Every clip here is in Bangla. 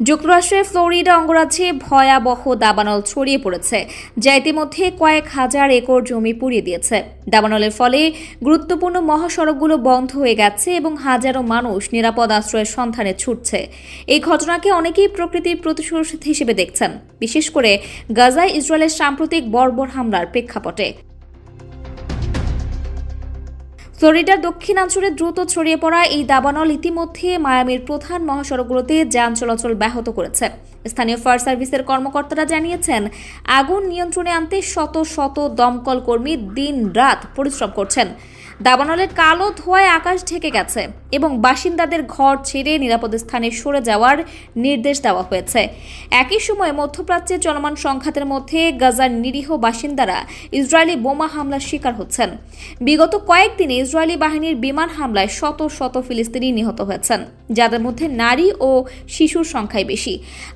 যুক্তরাষ্ট্রের ফ্লোরিডা অঙ্গরাজ্যে ভয়াবহ দাবানল ছড়িয়ে পড়েছে, যা ইতিমধ্যে কয়েক হাজার একর জমি পুড়িয়ে দিয়েছে। দাবানলের ফলে গুরুত্বপূর্ণ মহাসড়কগুলো বন্ধ হয়ে গেছে এবং হাজারো মানুষ নিরাপদ আশ্রয়ের সন্ধানে ছুটছে। এই ঘটনাকে অনেকেই প্রকৃতির প্রতিশোধ হিসেবে দেখছেন, বিশেষ করে গাজায় ইসরায়েলের সাম্প্রতিক বর্বর হামলার প্রেক্ষাপটে। ফ্লোরিডার দক্ষিণাঞ্চলে দ্রুত ছড়িয়ে পড়া এই দাবানল ইতিমধ্যে মায়ামির প্রধান মহাসড়কগুলোতে যান চলাচল ব্যাহত করেছে। স্থানীয় ফায়ার সার্ভিসের কর্মকর্তারা জানিয়েছেন, আগুন নিয়ন্ত্রণে আনতে শত শত দমকল কর্মী দিন-রাত পরিশ্রম করছেন। দাবানলের কালো ধোঁয়ায় আকাশ ঢেকে গেছে এবং বাসিন্দাদের ঘর ছেড়ে নিরাপদ স্থানে সরে যাওয়ার নির্দেশ দেওয়া হয়েছে। একই সময়ে মধ্যপ্রাচ্যে চলমান সংঘাতের মধ্যে গাজার নিরীহ বাসিন্দারা ইসরায়েলি বোমা হামলার শিকার হচ্ছেন। বিগত কয়েকদিনে ইসরায়েলি বাহিনীর বিমান হামলায় শত শত ফিলিস্তিনি নিহত হয়েছেন, যাদের মধ্যে নারী ও শিশুর সংখ্যাই বেশি।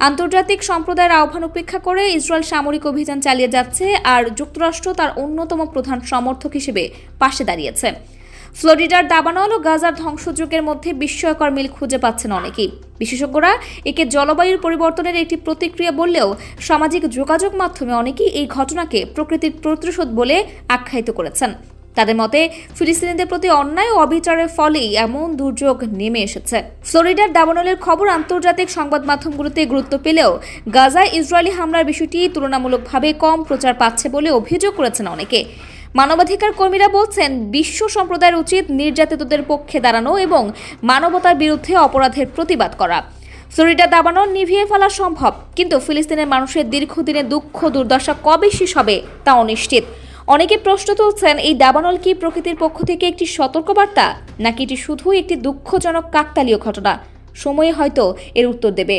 আন্তর্জাতিক সম্প্রদায়ের আহ্বান উপেক্ষা করে ইসরায়েল সামরিক অভিযান চালিয়ে যাচ্ছে, আর যুক্তরাষ্ট্র তার অন্যতম প্রধান সমর্থক হিসেবে পাশে দাঁড়িয়েছে। ফ্লোরিডার দাবানল ও গাজার ধ্বংসযজ্ঞের মধ্যে বিস্ময়কর মিল খুঁজে পাচ্ছেন অনেকেই। বিশেষজ্ঞরা একে জলবায়ুর পরিবর্তনের একটি প্রতিক্রিয়া বললেও সামাজিক যোগাযোগ মাধ্যমে অনেকেই এই ঘটনাকে প্রকৃতির প্রতিশোধ বলে আখ্যায়িত করেছেন। তাদের মতে, ফিলিস্তিনিদের প্রতি অন্যায় ও অবিচারের ফলেই এমন দুর্যোগ নেমে এসেছে। ফ্লোরিডার দাবানলের খবর আন্তর্জাতিক সংবাদ মাধ্যমগুলোতে গুরুত্ব পেলেও গাজায় ইসরায়েলি হামলার বিষয়টি তুলনামূলকভাবে কম প্রচার পাচ্ছে বলে অভিযোগ করেছেন অনেকে। মানবাধিকার কর্মীরা বলছেন, বিশ্ব সম্প্রদায়ের উচিত নির্যাতিতদের পক্ষে দাঁড়ানো এবং মানবতার বিরুদ্ধে অপরাধের প্রতিবাদ করা। ফ্লোরিডা দাবানল নিভিয়ে ফেলা সম্ভব, কিন্তু ফিলিস্তিনের মানুষের দীর্ঘদিনের দুঃখ দুর্দশা কবে শেষ হবে তা অনিশ্চিত। অনেকে প্রশ্ন তুলছেন, এই দাবানল কি প্রকৃতির পক্ষ থেকে একটি সতর্কবার্তা, নাকি এটি শুধু একটি দুঃখজনক কাকতালীয় ঘটনা? সময় হয়তো এর উত্তর দেবে।